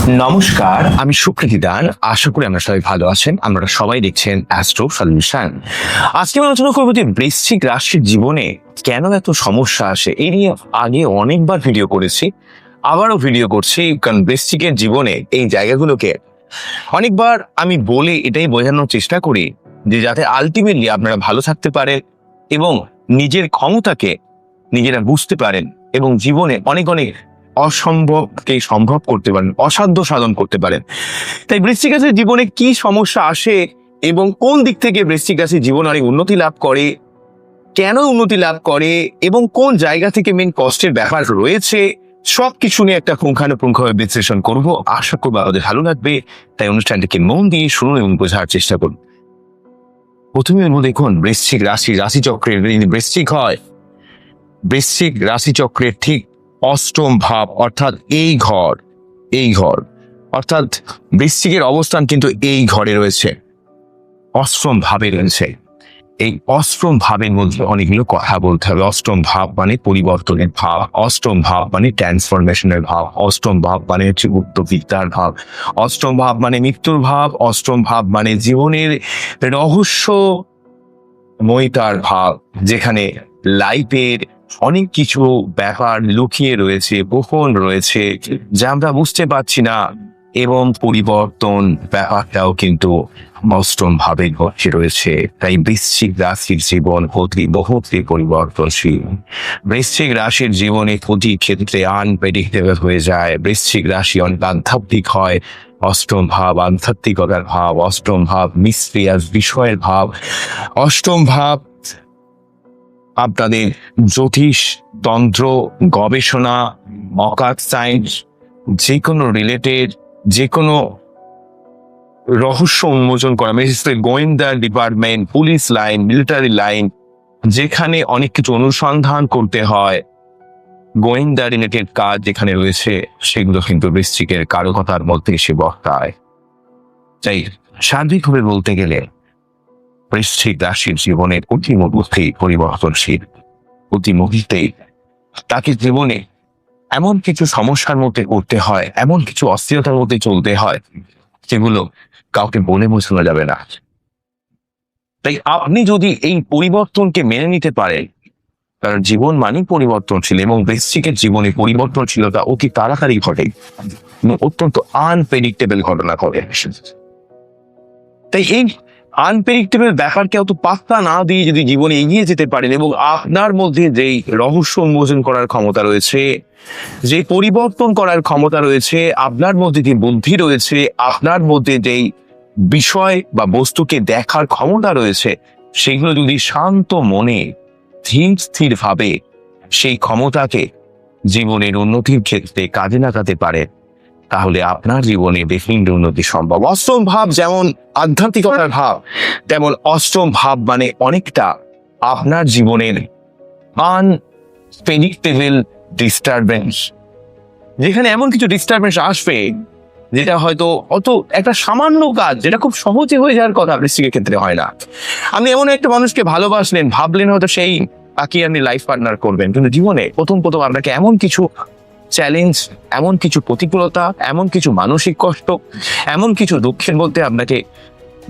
নমস্কার, আমি সুকৃতি দান। আশা করি আমরা সবাই ভালো আছেন। আমরা সবাই দেখছেন অ্যাস্ট্রো সলিউশন। আজকে আমি আলোচনা করবো যে বৃশ্চিক রাশির জীবনে কেন এত সমস্যা আসে। এই নিয়ে আগে অনেকবার ভিডিও করেছি, আবারও ভিডিও করছি, কারণ বৃশ্চিকের জীবনে এই জায়গাগুলোকে অনেকবার আমি বলে এটাই বোঝানোর চেষ্টা করি যে যাতে আলটিমেটলি আপনারা ভালো থাকতে পারেন এবং নিজের ক্ষমতাকে নিজেরা বুঝতে পারেন এবং জীবনে অনেক অনেক অসম্ভবকে সম্ভব করতে পারেন, অসাধ্য সাধন করতে পারেন। তাই বৃশ্চিক রাশির জীবনে কি সমস্যা আসে এবং কোন দিক থেকে বৃশ্চিক রাশির জীবন অনেক উন্নতি লাভ করে, কেন উন্নতি লাভ করে এবং কোন জায়গা থেকে মেন কষ্টের ব্যাপার রয়েছে, সবকিছু নিয়ে একটা পুঙ্খানুপুঙ্খভাবে বিশ্লেষণ করবো। আশা করবো আমাদের ভালো লাগবে। তাই অনুষ্ঠানটিকে মন দিয়ে শুনুন এবং বোঝার চেষ্টা করুন। প্রথমে দেখুন বৃশ্চিক রাশিচক্রের বৃশ্চিক হয়, বৃশ্চিক রাশিচক্রের ঠিক অষ্টম ভাব অর্থাৎ এই ঘর অর্থাৎ বৃশ্চিকের অবস্থান কিন্তু এই ঘরে রয়েছে, অষ্টম ভাবে রয়েছে। এই অষ্টম ভাবের মধ্যে অনেকগুলো কথা বলতে হবে। অষ্টম ভাব মানে পরিবর্তনের ভাব, অষ্টম ভাব মানে ট্রান্সফরমেশনের ভাব, অষ্টম ভাব মানে হচ্ছে উত্তরবিদ্যার ভাব, অষ্টম ভাব মানে মৃত্যুর ভাব, অষ্টম ভাব মানে জীবনের রহস্যময়তার ভাব, যেখানে লাইফের অনেক কিছু ব্যাপার লুকিয়ে রয়েছে, গোপন রয়েছে যা আমরা বুঝতে পারছি না, এবং পরিবর্তন ব্যাপারটাও কিন্তু অষ্টম ভাবে ঘটে রয়েছে। তাই বৃশ্চিক রাশির জীবন বহুতই পরিবর্তনশীল। বৃশ্চিক রাশির জীবনে প্রতি ক্ষেত্রে আনপ্রেডিক্টেবল হয়ে যায়। বৃশ্চিক রাশি অনেক আধ্যাত্মিক হয়। অষ্টম ভাব আধ্যাত্মিকতার ভাব, অষ্টম ভাব মিস্ট্রিয়াস বিষয়ের ভাব, অষ্টম ভাব আপনাদের জ্যোতিষ, তন্ত্র, গবেষণা, অকাল্ট সায়েন্স, যে কোনো রিলেটেড, যে কোনো রহস্য উন্মোচন করা, বিশেষ করে গোয়েন্দা department, police line, military line, যেখানে অনেক কিছু অনুসন্ধান করতে হয়, গোয়েন্দা রিলেটেড কাজ যেখানে রয়েছে, সেগুলো কিন্তু বৃশ্চিকের কারকতার মধ্যে এসে বর্তায়। তাই সার্বিকভাবে বলতে গেলে বৃশ্চিক রাশির জীবনের অতি মুহূর্তেই পরিবর্তনশীল। প্রতি মুহূর্তেই তাকে জীবনে এমন কিছু সমস্যার মধ্যে করতে হয়, এমন কিছু অস্থিরতার মধ্যে চলতে হয়, যেগুলো কাউকে বলে বোঝানো যাবে না। তাই আপনি যদি এই পরিবর্তনকে মেনে নিতে পারেন, কারণ জীবন মানেই পরিবর্তনশীল এবং বৃশ্চিকের জীবনে পরিবর্তনশীলতা অতি তাড়াতাড়ি ঘটে এবং অত্যন্ত আনপ্রেডিক্টেবল ঘটনা ঘটে। তাই এই আনপ্রেডিক্টেবল ব্যাপারকে অত পাত্তা না দিয়ে যদি জীবনে এগিয়ে যেতে পারেন এবং আপনার মধ্যে যেই রহস্য উন্মোচন করার ক্ষমতা রয়েছে, যে পরিবর্তন করার ক্ষমতা রয়েছে, আপনার মধ্যে যে বুদ্ধি রয়েছে, আপনার মধ্যে যেই বিষয় বা বস্তুকে দেখার ক্ষমতা রয়েছে, সেগুলো যদি শান্ত মনে স্থির ভাবে সেই ক্ষমতাকে জীবনের উন্নতির ক্ষেত্রে কাজে লাগাতে পারে, তাহলে আপনার জীবনে বিভিন্ন উন্নতি সম্ভব। অষ্টম ভাব যেমন আধ্যাত্মিকতার ভাব, তেমন অষ্টম ভাব মানে অনেকটা আপনার জীবনের আনপ্রেডিক্টেবল ডিস্টারবেন্স, যেখানে এমন কিছু ডিস্টারবেন্স আসবে যেটা হয়তো অত একটা সামান্য কাজ যেটা খুব সহজে হয়ে যাওয়ার কথা বৃশ্চিকের ক্ষেত্রে হয় না। আপনি এমন একটা মানুষকে ভালোবাসলেন, ভাবলেন হয়তো সেই তাকে আপনি লাইফ পার্টনার করবেন, কিন্তু জীবনে প্রথম আপনাকে এমন কিছু চ্যালেঞ্জ, এমন কিছু প্রতিকূলতা, এমন কিছু মানসিক কষ্ট, এমন কিছু দুঃখের মধ্যে আপনাকে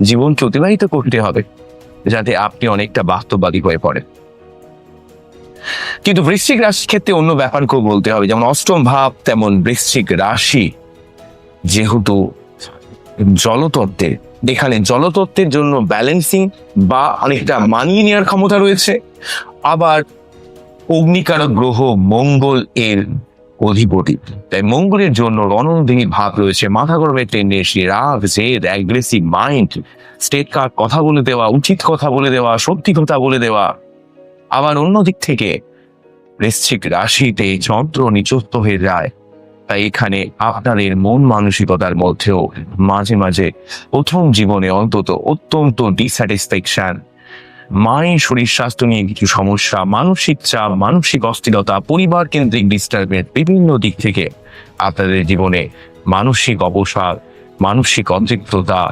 জীবনকে অতিবাহিত করতে হবে যাতে আপনি অনেকটা বাস্তববাদী হয়ে পড়েন। কিন্তু বৃশ্চিক রাশির ক্ষেত্রে অন্য ব্যাপারকেও বলতে হবে। যেমন অষ্টম ভাব, তেমন বৃশ্চিক রাশি যেহেতু জলতত্ত্বের, এখানে জলতত্ত্বের জন্য ব্যালেন্সিং বা অনেকটা মানিয়ে নেওয়ার ক্ষমতা রয়েছে। আবার অগ্নিকারক গ্রহ মঙ্গল এর অধিপতি, তাই মঙ্গলের জন্য রণধীর ভাব রয়েছে, মাথা গরমের টেন্ডেন্সি, রাগ, জেদ, অ্যাগ্রেসিভ মাইন্ড, স্টেট কার্ড কথা বলে দেওয়া, উচিত কথা বলে দেওয়া, সত্যি কথা বলে দেওয়া। আবার অন্যদিক থেকে বৃশ্চিক রাশিতে চন্দ্র নিচস্থ হয়ে যায়, তাই এখানে আপনাদের মন মানসিকতার মধ্যেও মাঝে মাঝে প্রথম জীবনে অন্তত অত্যন্ত ডিস্যাটিসফ্যাকশন, মায়ের শরীর স্বাস্থ্য নিয়ে কিছু সমস্যা, মানসিক চাপ, মানসিক অস্থিরতা, পরিবার কেন্দ্রিক ডিস্টারবেন্স, বিভিন্ন দিক থেকে আপনাদের জীবনে মানসিক অবসাদ, মানসিক অতৃপ্ততা,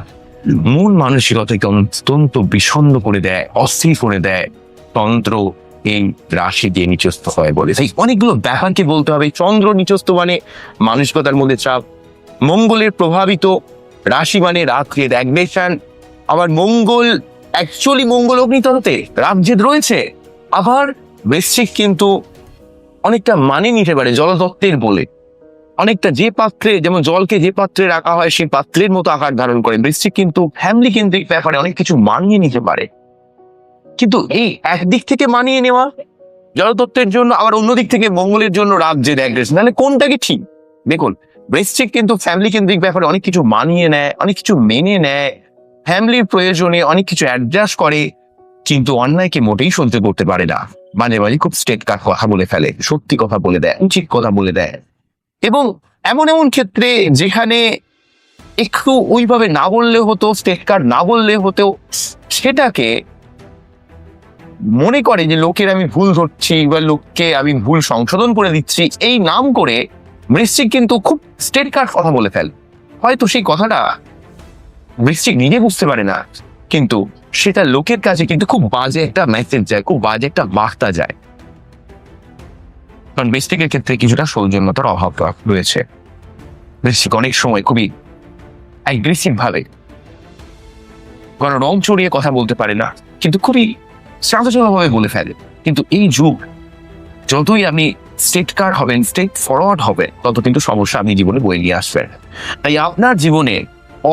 মূল মানসিকতাকে অত্যন্ত বিষণ্ণ করে দেয়, অস্থির করে দেয় তন্ত্র এই রাশি দিয়ে নিচস্থ হয় বলে। তাই অনেকগুলো ব্যাপারকে বলতে হবে। চন্দ্র নিচস্থ মানে মানসিকতার মধ্যে চাপ, মঙ্গলের প্রভাবিত রাশি মানে রাত্রির অ্যাগ্রেশন। আবার মঙ্গল অ্যাকচুয়ালি মঙ্গল অগ্নিতত্ত্বে রাজ্যে রয়েছে। আবার বৃশ্চিক কিন্তু অনেকটা মানে নিতে পারে জলতত্ত্বের বলে, অনেকটা যে পাত্রে, যেমন জলকে যে পাত্রে রাখা হয় সেই পাত্রের মতো আকার ধারণ করে। বৃশ্চিক কিন্তু ফ্যামিলি কেন্দ্রিক ব্যাপারে অনেক কিছু মানিয়ে নিতে পারে। কিন্তু এই একদিক থেকে মানিয়ে নেওয়া জলতত্ত্বের জন্য, আবার অন্যদিক থেকে মঙ্গলের জন্য রাজ্যের অ্যাগ্রেশন, তাহলে কোনটা কি ঠিক? দেখুন, বৃশ্চিক কিন্তু ফ্যামিলি কেন্দ্রিক ব্যাপারে অনেক কিছু মানিয়ে নেয়, অনেক কিছু মেনে নেয়, ফ্যামিলির প্রয়োজনে অনেক কিছু অ্যাডজাস্ট করে, কিন্তু অন্যায়কে মোটেই সহ্য করতে পারে না। মাঝে মাঝে খুব স্ট্রেট কাট কথা বলে ফেলে, সত্যি কথা বলে দেয়, উচিত কথা বলে দেয়। এবং এমন এমন ক্ষেত্রে যেখানে একটু ওইভাবে না বললে হতো, স্ট্রেট কাট না বললে হতো, সেটাকে মনে করে যে লোকের আমি ভুল ধরছি বা লোককে আমি ভুল সংশোধন করে দিচ্ছি, এই নাম করে বৃশ্চিক কিন্তু খুব স্ট্রেট কাট কথা বলে ফেলে। হয়তো সেই কথাটা বৃশ্চিক নিজে বুঝতে পারে না, কিন্তু সেটা লোকের কাছে কিন্তু খুব বাজে একটা মেসেজ যায়, খুব বাজে একটা বার্তা যায়। কারণ বৃশ্চিকের ক্ষেত্রে কিছুটা সৌজন্যতার অভাব রয়েছে। বৃশ্চিক অনেক সময় খুবই অ্যাগ্রেসিভ ভাবে, কারণ রং চড়িয়ে কথা বলতে পারে না, কিন্তু খুবই শান্তভাবে বলে ফেলে। কিন্তু এই যুগ যতই আপনি স্ট্রেট কাট হবেন, স্ট্রেট ফরওয়ার্ড হবে, তত কিন্তু সমস্যা আপনি জীবনে বয়ে নিয়ে আসবেন। তাই আপনার জীবনে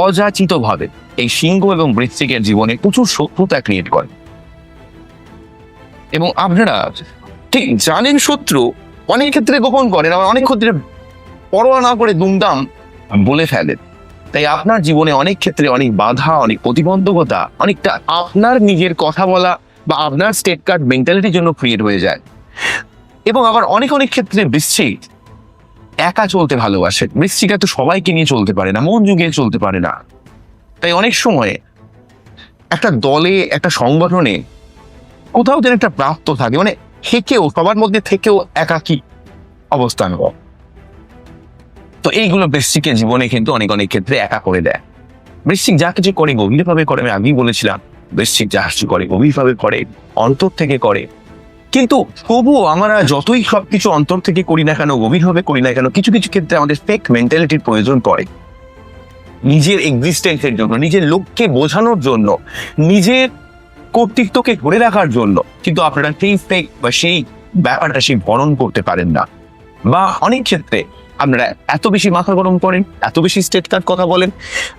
অযাচিত ভাবে এই সিংহ এবং বৃশ্চিকের জীবনে প্রচুর শত্রুতা ক্রিয়েট করে, এবং আপনারা ঠিক জানেন শত্রু, অনেক ক্ষেত্রে গোপন করেন, আবার অনেক ক্ষেত্রে পরোয়া না করে দুমদাম বলে ফেলেন। তাই আপনার জীবনে অনেক ক্ষেত্রে অনেক বাধা, অনেক প্রতিবন্ধকতা অনেকটা আপনার নিজের কথা বলা বা আপনার স্টেট কার্ড মেন্টালিটির জন্য ক্রিয়েট হয়ে যায়। এবং আবার অনেক অনেক ক্ষেত্রে বৃশ্চিক একা চলতে ভালোবাসে। বৃশ্চিক তো সবাইকে নিয়ে চলতে পারে না, মন জুগিয়ে চলতে পারে না। তাই অনেক সময় একটা দলে, একটা সংগঠনে কোথাও যেন একটা প্রাপ্ত থাকে, মানে থেকেও সবার মধ্যে থেকেও একাকী অবস্থান হয়। তো এইগুলো বৃশ্চিকের জীবনে কিন্তু অনেক অনেক ক্ষেত্রে একা করে দেয়। বৃশ্চিক যা কিছু করে গভীরভাবে করে, আমি আগেই বলেছিলাম বৃশ্চিক যা কিছু করে গভীরভাবে করে, অন্তর থেকে করে। কিন্তু তবুও আমরা যতই সবকিছু অন্তর থেকে করি না কেন, গভীরভাবে করি না কেন, কিছু কিছু ক্ষেত্রে আমাদের ফেক মেন্টালিটির প্রয়োজন পড়ে নিজের এক্সিস্টেন্সের জন্য, নিজের লোককে বোঝানোর জন্য, নিজের কর্তৃত্বকে ধরে রাখার জন্য। কিন্তু আপনারা সেই ফেক বা সেই ব্যাপারটা সেই বরণ করতে পারেন না, বা অনেক ক্ষেত্রে আপনারা এত বেশি মাথা গরম করেন, এত বেশি স্টেট কাট কথা বলেন,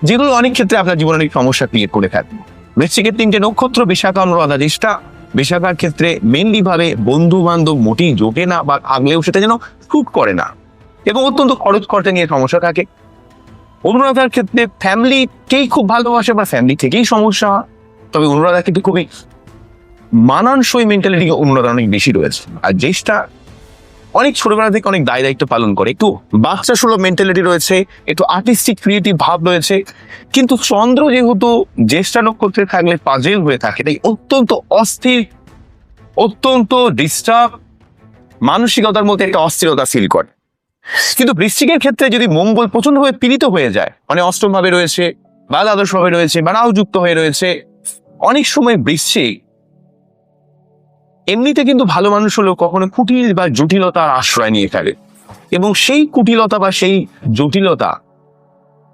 যেগুলো অনেক ক্ষেত্রে আপনার জীবনে অনেক সমস্যা ক্রিয়েট করে থাকবে। বৃশ্চিকের 3টে নক্ষত্র বিশাখা, অনুরাধা, জ্যেষ্ঠা। বিশাখার ক্ষেত্রে মেনলি ভাবে বন্ধু বান্ধব মোটেই জোটে না, বা আগলেও সেটা যেন শুট করে না, এবং অত্যন্ত খরচ খরচা নিয়ে সমস্যা থাকে। অনুরাধার ক্ষেত্রে ফ্যামিলিকেই খুব ভালোবাসে বা ফ্যামিলি থেকেই সমস্যা হয়। তবে অনুরাধা কিন্তু খুবই মানানসই মেন্টালিটি অনুরাধা অনেক বেশি রয়েছে। আর জ্যেষ্ঠা অনেক ছোটবেলা থেকে অনেক দায় দায়িত্ব পালন করে, একটু বাচ্চা সুলভ মেন্টালিটি রয়েছে, একটু আর্টিস্টিক ক্রিয়েটিভ ভাব রয়েছে। কিন্তু চন্দ্র যেহেতু জ্যেষ্ঠা নক্ষত্রে থাকলে পাজেল হয়ে থাকে, তাই অত্যন্ত অস্থির, অত্যন্ত ডিস্টার্ব, মানসিকতার মধ্যে একটা অস্থিরতা ফিল করে। কিন্তু বৃশ্চিকের ক্ষেত্রে যদি মঙ্গল প্রচন্ডভাবে পীড়িত হয়ে যায়, মানে অষ্টম ভাবে রয়েছে বা দ্বাদশ ভাবে রয়েছে বা রাহু যুক্ত হয়ে রয়েছে, অনেক সময় বৃশ্চিক এমনিতে কিন্তু ভালো মানুষ হলেও কখনো কুটিল বা জটিলতার আশ্রয় নিয়ে ফেলে, এবং সেই কুটিলতা বা সেই জটিলতা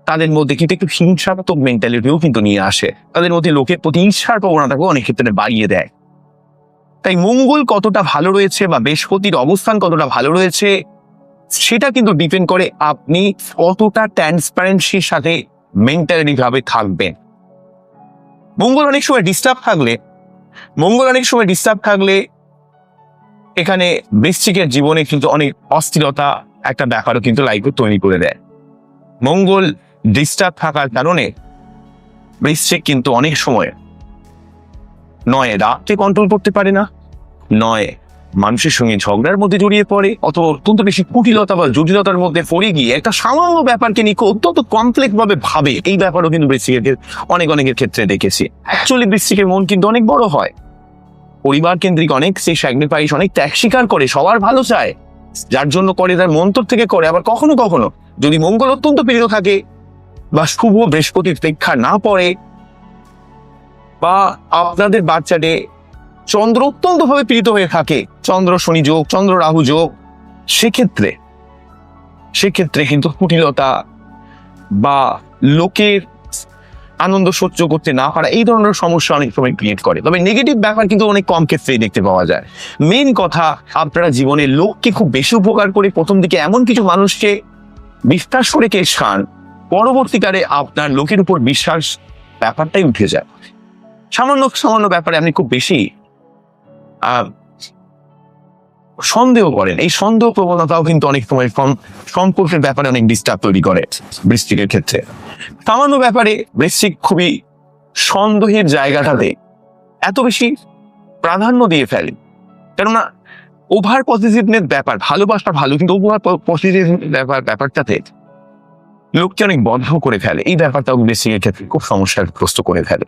তাদের মধ্যে কিন্তু একটু হিংসাত্মক মেন্টালিটিও কিন্তু নিয়ে আসে, তাদের মধ্যে লোকের প্রতি ঈর্ষার প্রবণতাকেও অনেক ক্ষেত্রে বাড়িয়ে দেয়। তাই মঙ্গল কতটা ভালো রয়েছে বা বৃহস্পতির অবস্থান কতটা ভালো রয়েছে, সেটা কিন্তু ডিপেন্ড করে আপনি কতটা ট্রান্সপারেন্সির সাথে মেন্টালি ভাবে থাকবেন। মঙ্গল অনেক সময় ডিস্টার্ব থাকলে এখানে বৃশ্চিকের জীবনে কিন্তু অনেক অস্থিরতা একটা ব্যাপারও কিন্তু লাইফে তৈরি করে দেয়। মঙ্গল ডিস্টার্ব থাকার কারণে বৃশ্চিক কিন্তু অনেক সময় নয় রাগকে কন্ট্রোল করতে পারে না, নয় মানুষের সঙ্গে ঝগড়ার মধ্যে জড়িয়ে পড়ে, অথবা অত্যন্ত বেশি কুটিলতা বা জটিলতার মধ্যে পড়ে গিয়ে একটা সামান্য ব্যাপারকে নিয়ে অত্যন্ত কমপ্লেক্স ভাবে ভাবে। এই ব্যাপারও কিন্তু বৃশ্চিকের অনেকের ক্ষেত্রে দেখেছি। অ্যাকচুয়ালি বৃশ্চিকের মন কিন্তু অনেক বড় হয়, পরিবার কেন্দ্রিক অনেক সেই স্যাক্রিফাইস, অনেক ত্যাগ স্বীকার করে, সবার ভালো চায়, যার জন্য করে তার মন্তর থেকে করে। আবার কখনো কখনো যদি মঙ্গল অত্যন্ত পীড়িত থাকে বা শুভ বৃহস্পতির প্রেক্ষা না পড়ে, বা আপনাদের বাচ্চাটে চন্দ্র অত্যন্ত ভাবে পীড়িত হয়ে থাকে, চন্দ্র শনি যোগ, চন্দ্র রাহু যোগ, সেক্ষেত্রে কিন্তু কুটিলতা, বা লোকের আনন্দ সহ্য করতে না পারা, এই ধরনের সমস্যা অনেক সময় ক্রিয়েট করে। তবে নেগেটিভ ব্যাপার কিন্তু অনেক কম ক্ষেত্রেই দেখতে পাওয়া যায়। মেইন কথা, আপনারা জীবনে লোককে খুব বেশি উপকার করে প্রথম দিকে এমন কিছু মানুষকে বিশ্বাস করে কেস খান, পরবর্তীকালে আপনার লোকের উপর বিশ্বাস ব্যাপারটাই উঠে যায়। সামান্য সামান্য ব্যাপারে আপনি খুব বেশি সন্দেহ করেন। এই সন্দেহ প্রবণতাও কিন্তু অনেক সময় সম্পর্কের ব্যাপারে অনেক ডিস্টার্ব তৈরি করে বৃশ্চিকের ক্ষেত্রে। সামান্য ব্যাপারে বৃশ্চিক খুবই সন্দেহের জায়গাটাতে এত বেশি প্রাধান্য দিয়ে ফেলে, কেননা ওভার পজিটিভনেস ব্যাপার, ভালোবাসা ভালো, কিন্তু ওভার পজিটিভ ব্যাপারটাতে লোককে অনেক বদ্ধ করে ফেলে। এই ব্যাপারটাও বৃশ্চিকের ক্ষেত্রে খুব সমস্যাগ্রস্ত করে ফেলে।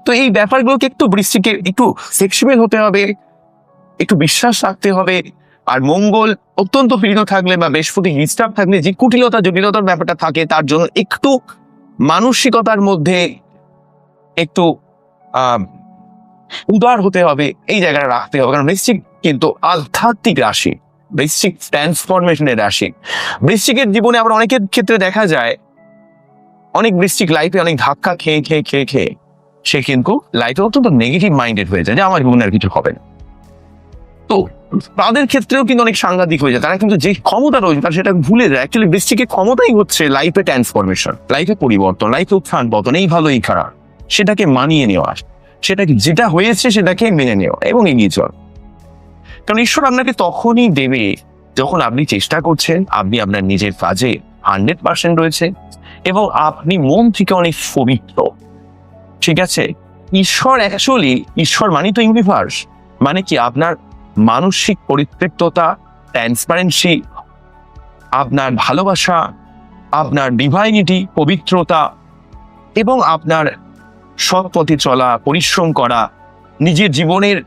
তো এই ব্যাপারগুলোকে একটু বৃশ্চিকের একটু ফ্লেক্সিবল হতে হবে, একটু বিশ্বাস রাখতে হবে। আর মঙ্গল অত্যন্ত পীড়িত থাকলে বা বৃহস্পতি ডিস্টার্ব থাকলে যে কুটিলতা জটিলতার ব্যাপারটা থাকে, তার জন্য একটু মানসিকতার মধ্যে একটু উদার হতে হবে, এই জায়গাটা রাখতে হবে। কারণ বৃশ্চিক কিন্তু আধ্যাত্মিক রাশি, বৃশ্চিক ট্রান্সফরমেশনের রাশি। বৃশ্চিকের জীবনে আবার অনেকের ক্ষেত্রে দেখা যায় অনেক বৃশ্চিক লাইফে অনেক ধাক্কা খেয়ে খেয়ে খেয়ে খেয়ে সে কিন্তু লাইফে অত্যন্ত নেগেটিভ মাইন্ডেড হয়ে যায়, যে আমার জীবনে আর কিছু হবে না। তো তাদের ক্ষেত্রেও কিন্তু অনেক সাংঘাতিক হয়ে যায়। তারা কিন্তু যে ক্ষমতা রয়েছে তারা সেটা ভুলে যায়। অ্যাকচুয়ালি বৃশ্চিকের ক্ষমতাই হচ্ছে লাইফে ট্রান্সফরমেশন, লাইফে পরিবর্তন, লাইফে উত্থান পতন, এই ভালো এই খারাপ, সেটাকে মানিয়ে নেওয়া, সেটাকে যেটা হয়েছে সেটাকে মেনে নেওয়া এবং এগিয়ে চল। কারণ ঈশ্বর আপনাকে তখনই দেবে যখন আপনি চেষ্টা করছেন, আপনি আপনার নিজের কাজে 100% রয়েছে এবং আপনি মন থেকে অনেক পবিত্র। ঠিক আছে, ঈশ্বর অ্যাকচুয়ালি, ঈশ্বর মানে তো ইউনিভার্স, মানে কি আপনার মানসিক পরিতৃপ্ততা, ট্রান্সপারেন্সি, আপনার ভালোবাসা, আপনার ডিভাইনিটি, পবিত্রতা এবং আপনার সৎ পথে চলা, পরিশ্রম করা, নিজের জীবনের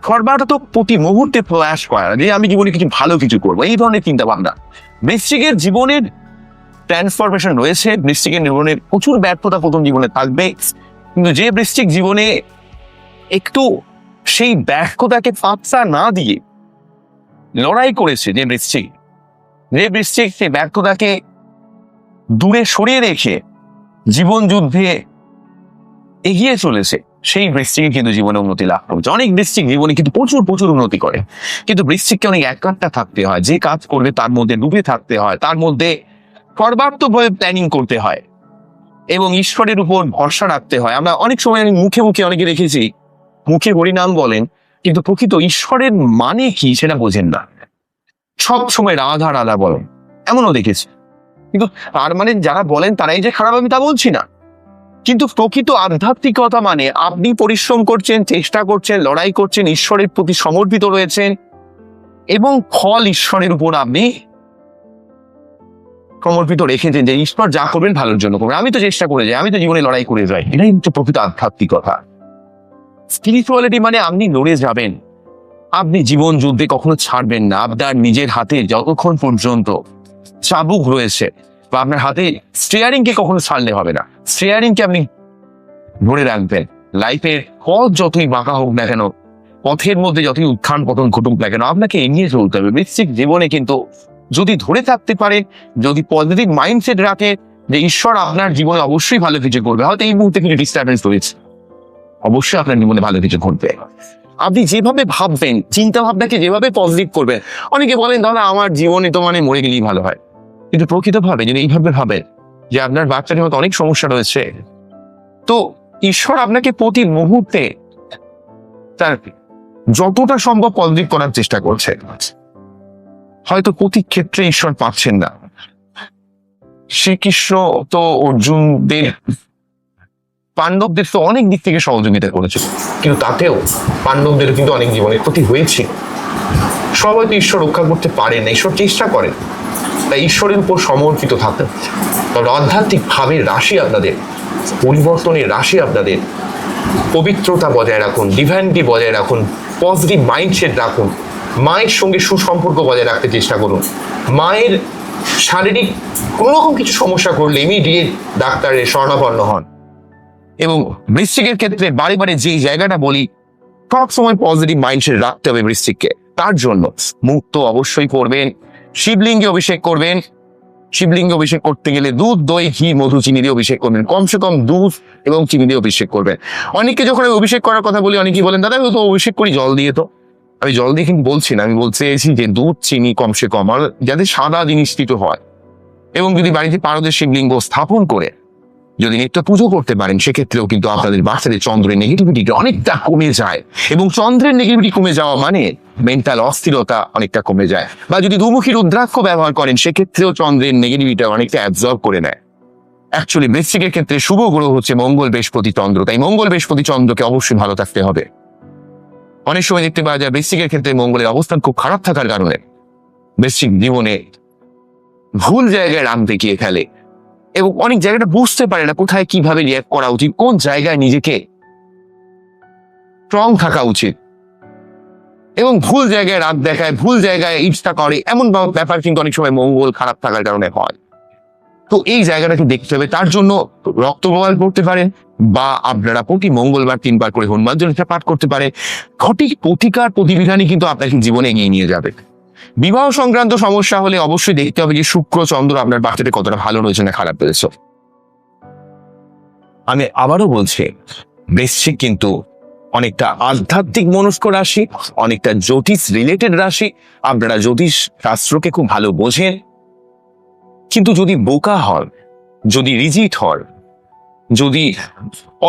সর্বাত্মক প্রতি মুহূর্তে প্রয়াস করা যে আমি জীবনে কিছু ভালো কিছু করবো, এই ধরনের চিন্তা ভাবনা। বৃশ্চিকের জীবনের ট্রান্সফরমেশন রয়েছে। বৃশ্চিকের জীবনের প্রচুর ব্যর্থতা প্রথম জীবনে থাকবে, কিন্তু যে বৃশ্চিক জীবনে একটু সেই ব্যর্থতাকে পাত্তা না দিয়ে লড়াই করেছে, যে বৃশ্চিক সেই ব্যর্থতাকে দূরে সরিয়ে রেখে জীবন যুদ্ধে এগিয়ে চলেছে, সেই বৃশ্চিকে কিন্তু জীবনে উন্নতি লাভ করছে। অনেক বৃশ্চিক জীবনে কিন্তু প্রচুর প্রচুর উন্নতি করে, কিন্তু বৃশ্চিককে অনেক একাত্তা থাকতে হয়, যে কাজ করবে তার মধ্যে ডুবে থাকতে হয়, তার মধ্যে সর্বাত্মকভাবে প্ল্যানিং করতে হয় এবং ঈশ্বরের উপর ভরসা রাখতে হয়। আমরা অনেক সময় আমি মুখে মুখে অনেকে দেখেছি, মুখে হরিনাম বলেন, কিন্তু প্রকৃত ঈশ্বরের মানে কি সেটা বোঝেন না, সব সময় রাধা রাধা বলেন, এমনও দেখেছি। কিন্তু তার মানে যারা বলেন তারাই যে খারাপ, আমি তা বলছি না, কিন্তু প্রকৃত আধ্যাত্মিকতা মানে আপনি পরিশ্রম করছেন, চেষ্টা করছেন, লড়াই করছেন, ঈশ্বরের প্রতি সমর্পিত রয়েছেন এবং ফল ঈশ্বরের উপর আপনি সমর্পিত রেখেছেন, যে ঈশ্বর যা করবেন ভালোর জন্য করবেন, আমি তো চেষ্টা করে যাই, আমি তো জীবনে লড়াই করে যাই। এটাই হচ্ছে প্রকৃত আধ্যাত্মিকতা। স্পিরিচুয়ালিটি মানে আপনি লড়ে যাবেন, আপনি জীবন যুদ্ধে কখনো ছাড়বেন না। আপনার নিজের হাতে যতক্ষণ পর্যন্ত চাবুক রয়েছে বা আপনার হাতে স্টিয়ারিংকে কখনো ছাড়লে হবে না, স্টিয়ারিংকে আপনি ধরে রাখবেন। লাইফের পথ যতই বাঁকা হোক না কেন, পথের মধ্যে যতই উত্থান পতন ঘটুক না কেন, আপনাকে এগিয়ে চলতে হবে। বৃশ্চিক জীবনে কিন্তু যদি ধরে থাকতে পারে, যদি পজিটিভ মাইন্ডসেট রাখে যে ঈশ্বর আপনার জীবনে অবশ্যই ভালো কিছু করবে, হয়তো এই মুহূর্তে কিছু ডিস্টার্বেন্স রয়েছে, অবশ্যই আপনার জীবনে ভালো কিছু ঘটবে। আপনি যেভাবে ভাববেন, চিন্তা ভাবনাকে যেভাবে পজিটিভ করবেন। অনেকে বলেন দাদা আমার জীবনে তো মানে মরে গেলেই ভালো হয়, কিন্তু প্রকৃতভাবে যদি এইভাবে ভাবেন যে আপনার বাচ্চাদের মতো অনেক সমস্যা রয়েছে, তো ঈশ্বর আপনাকে প্রতি মুহূর্তে তার যতটা সম্ভব পজিটিভ করার চেষ্টা করছে। হয়তো প্রতি ক্ষেত্রে ঈশ্বর পাচ্ছেন না। শ্রীকৃষ্ণ তো অর্জুনদের, পাণ্ডবদের তো অনেক দিক থেকে সহযোগিতা করেছে, কিন্তু তাতেও পাণ্ডবদের কিন্তু অনেক জীবনের ক্ষতি হয়েছে। সবাই তো ঈশ্বর রক্ষা করতে পারেন না, ঈশ্বর চেষ্টা করেন। তাই ঈশ্বরের উপর সমর্পিত থাকুন। তবে আধ্যাত্মিক ভাবের রাশি আপনাদের, পরিবর্তনের রাশি আপনাদের। পবিত্রতা বজায় রাখুন, ডিভাইনিটি বজায় রাখুন, পজিটিভ মাইন্ডসেট রাখুন, মায়ের সঙ্গে সুসম্পর্ক বজায় রাখতে চেষ্টা করুন। মায়ের শারীরিক কোনোরকম কিছু সমস্যা করলে ইমিডিয়েট ডাক্তারের শরণাপন্ন হন। এবং বৃশ্চিকের ক্ষেত্রে বারে বারে যে জায়গাটা বলি, সব সময় পজিটিভ মাইন্ডসেট রাখতে হবে বৃশ্চিককে। তার জন্য মুক্ত অবশ্যই করবেন, শিবলিঙ্গে অভিষেক করবেন, শিবলিঙ্গে অভিষেক করতে গেলে দুধ, দই, ঘি, মধু, চিনি দিয়ে অভিষেক করবেন। কমসে কম দুধ এবং চিনি দিয়ে অভিষেক করবেন। অনেকে যখন আমি অভিষেক করার কথা বলি, অনেকেই বলেন দাদা তো অভিষেক করি জল দিয়ে। তো আমি জল দিয়ে কিন্তু বলছি না, আমি বলতে চাইছি যে দুধ, চিনি কমসে কম, আর যাতে সাদা জিনিসটি তো হয়। এবং যদি বাড়িতে পারদের শিবলিঙ্গ স্থাপন করে যদি নিত্য পুজো করতে পারেন, সেক্ষেত্রেও কিন্তু আপনাদের বাচ্চাদের চন্দ্রের নেগেটিভিটি অনেকটা কমে যায়। এবং চন্দ্রের নেগেটিভিটি কমে যাওয়া মানে মেন্টাল অস্থিরতা অনেকটা কমে যায়। বা যদি দুমুখী রুদ্রাক্ষ ব্যবহার করেন, সেক্ষেত্রেও চন্দ্রের নেগেটিভিটি অনেকটা অ্যাবজর্ব করে নেয়। অ্যাকচুয়ালি বৃশ্চিকের ক্ষেত্রে শুভ গ্রহ হচ্ছে মঙ্গল, বৃহস্পতি, চন্দ্র। তাই মঙ্গল, বৃহস্পতি, চন্দ্রকে অবশ্যই ভালো থাকতে হবে। অনেক সময় দেখতে পাওয়া যায় বৃশ্চিকের ক্ষেত্রে মঙ্গলের অবস্থান খুব খারাপ থাকার কারণে বৃশ্চিক জীবনে ভুল জায়গায় রাগ দেখিয়ে ফেলে এবং অনেক জায়গাটা বুঝতে পারে না কোথায় কিভাবে রিয়াক্ট করা উচিত, কোন জায়গায় নিজেকে স্ট্রং থাকা উচিত, এবং ভুল জায়গায় রাগ দেখায়, ভুল জায়গায় ইচ্ছা করে। এমন ব্যাপার কিন্তু অনেক সময় মঙ্গল খারাপ থাকার কারণে হয়। তো এই জায়গাটাকে দেখতে হবে। তার জন্য রক্ত প্রবাহ করতে পারেন, বা আপনারা প্রতি মঙ্গলবার 3 বার করে হনুমান চালিসা পাঠ করতে পারে। সঠিক প্রতিকার প্রতিবিধানই কিন্তু আপনাকে জীবনে এগিয়ে নিয়ে যাবে। বিবাহ সংক্রান্ত সমস্যা হলে অবশ্যই দেখতে হবে যে শুক্র, চন্দ্র আপনার বাচ্চাটা কতটা ভালো রয়েছে না খারাপ রয়েছে। আমি আবারও বলছি, বৃশ্চিক কিন্তু অনেকটা আধ্যাত্মিক মনস্ক রাশি, অনেকটা জ্যোতিষ রিলেটেড রাশি। আপনারা জ্যোতিষ শাস্ত্রকে খুব ভালো বোঝেন, কিন্তু যদি বোকা হন, যদি রিজিট হন, যদি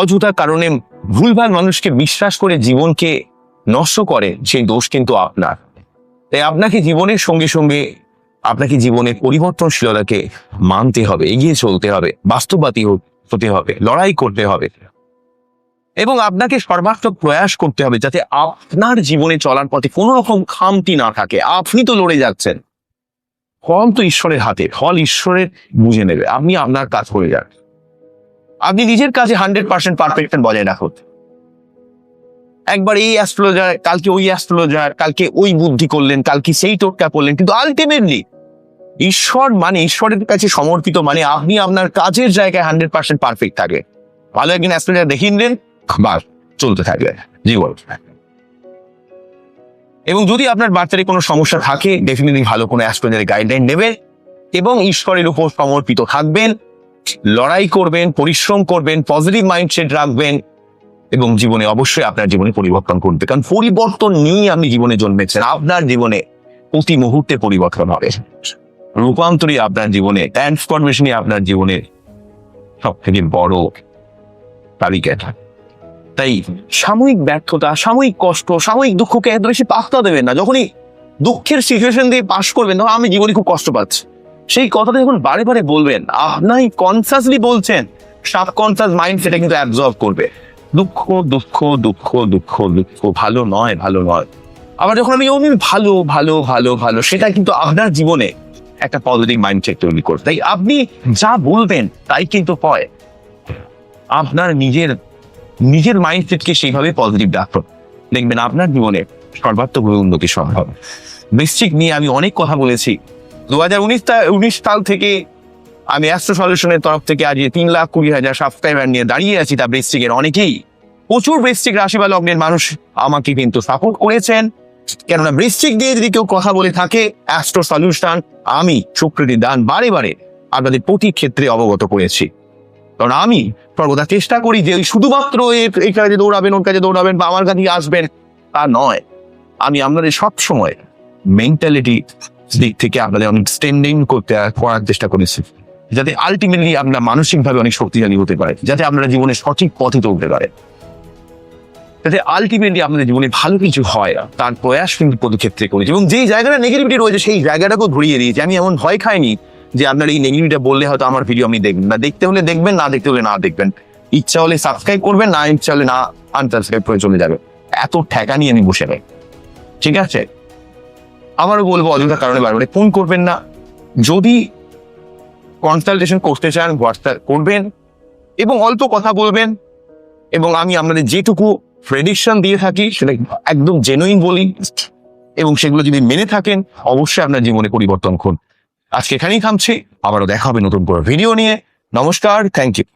অযথা কারণে ভুলভাল মানুষকে বিশ্বাস করে জীবনকে নষ্ট করে, সেই দোষ কিন্তু আপনার। তাই আপনাকে জীবনের সঙ্গে সঙ্গে আপনাকে জীবনের পরিবর্তনশীলতাকে মানতে হবে, এগিয়ে চলতে হবে, বাস্তববাদী হতে হবে, লড়াই করতে হবে, এবং আপনাকে সর্বাত্মক প্রয়াস করতে হবে যাতে আপনার জীবনে চলার পথে কোনো রকম খামতি না থাকে। আপনি তো লড়ে যাচ্ছেন, ফল তো ঈশ্বরের হাতে, ফল ঈশ্বরের বুঝে নেবে। আপনি আপনার কাজ করে যান, আপনি নিজের কাজে 100% পারফেকশন বজায় রাখুন। একবার এই অ্যাস্ট্রোলজার, কালকে ওই অ্যাস্ট্রোলজার, কালকে ওই বুদ্ধি করলেন, কালকে সেই টোটকা করলেন, কিন্তু আলটিমেটলি ঈশ্বর মানে ঈশ্বরের কাছে সমর্পিত মানে আপনি আপনার কাজের জায়গায় 100% পারফেক্ট থাকে। ভালো একদিন অ্যাস্ট্রোলজার দেখিয়ে নিলেন, বাস চলতে থাকবে জীবন। এবং যদি আপনার বাচ্চার কোনো সমস্যা থাকে, ডেফিনেটলি ভালো কোনো অ্যাস্ট্রোলজারের গাইডলাইন নেবেন এবং ঈশ্বরের উপর সমর্পিত থাকবেন, লড়াই করবেন, পরিশ্রম করবেন, পজিটিভ মাইন্ডসেট রাখবেন, এবং জীবনে অবশ্যই আপনার জীবনে পরিবর্তন করবে। কারণ পরিবর্তন নিয়ে আপনি জীবনে জন্মেছেন। আপনার জীবনে প্রতি মুহূর্তে পরিবর্তন হবে, রূপান্তরই আপনার জীবনে, ট্রান্সফরমেশনই আপনার জীবনের সব থেকে বড় তালিকা। তাই সাময়িক ব্যর্থতা, সাময়িক কষ্ট, সাময়িক দুঃখকে এত বেশি পাত্তা দেবেন না। যখনই দুঃখের সিচুয়েশন দিয়ে পাস করবেন, তখন আমি জীবনে খুব কষ্ট পাচ্ছি, সেই কথাটা যখন বারে বারে বলবেন, আপনার কনসাসলি বলছেন, সাবকনসাস মাইন্ড সেটা কিন্তু অ্যাবজর্ব করবে। দুঃখ দুঃখ দুঃখ দুঃখ দুঃখ, ভালো নয়, ভালো নয়। আবার যখন আমি ভালো ভালো ভালো ভালো, সেটা কিন্তু আপনার জীবনে একটা পজিটিভ মাইন্ডসেট তৈরি করবে। তাই আপনি যা বলবেন তাই কিন্তু হয়। আপনার নিজের মাইন্ডসেটকে সেইভাবে পজিটিভ রাখুন, দেখবেন আপনার জীবনে সর্বাত্মক উন্নতি সম্ভব। বৃশ্চিক নিয়ে আমি অনেক কথা বলেছি। 2019 সাল থেকে আমি অ্যাস্ট্রো সলিউশনের তরফ থেকে আজ 3,20,000 সাবস্ক্রাইবার নিয়ে দাঁড়িয়ে আছি। তা বৃশ্চিকের অনেকেই, প্রচুর বৃশ্চিক রাশি বা লগ্নের মানুষ আমাকে কিন্তু সাপোর্ট করেছেন। কেননা বৃশ্চিক দিয়ে যদি কেউ কথা বলে থাকে, অ্যাস্ট্রো সলিউশন আমি সুকৃতি দান বারে বারে আপনাদের প্রতি ক্ষেত্রে অবগত করেছি। কারণ আমি সর্বদা চেষ্টা করি যে ওই শুধুমাত্র এই কাজে দৌড়াবেন, ওর কাজে দৌড়াবেন বা আমার কাছে আসবেন, তা নয়। আমি আপনাদের সবসময় মেন্টালিটি দিক থেকে আপনাদের অনেক স্ট্যান্ডিং করার চেষ্টা করেছি, যাতে আলটিমেটলি আপনারা মানসিকভাবে অনেক শক্তিশালী হতে পারে, যাতে আপনারা জীবনে সঠিক পথে চলতে পারে, যাতে আলটিমেটলি আপনাদের জীবনে ভালো কিছু হয়, তার প্রয়াস কিন্তু প্রতিক্ষেত্রে করেছি। এবং যেই জায়গাটা নেগেটিভিটি রয়েছে, সেই জায়গাটাকেও ধরিয়ে দিয়েছি। আমি এমন ভয় খাইনি যে আপনার এই নেগেটিভিটা বললে হয়তো আমার ভিডিও আপনি দেখবেন না। দেখতে হলে দেখবেন, না দেখতে হলে না দেখবেন। ইচ্ছা হলে সাবস্ক্রাইব করবেন, না ইচ্ছা হলে না আনসাবস্ক্রাইব করে চলে যাবে। এত ঠেকা নিয়ে আমি বসে নেই, ঠিক আছে? আমারও বলবো, অযথা কারণে বারবার ফোন করবেন না। যদি কনসালটেশন করতে চান, হোয়াটসঅ্যাপ করবেন এবং অল্প কথা বলবেন। এবং আমি আপনাদের যেটুকু প্রেডিকশন দিয়ে থাকি সেটা একদম জেনুইন বলি, এবং সেগুলো যদি মেনে থাকেন, অবশ্যই আপনার জীবনে পরিবর্তন করুন। আজকে এখানেই থামছি, আবারও দেখা হবে নতুন করে ভিডিও নিয়ে। নমস্কার, থ্যাংক ইউ।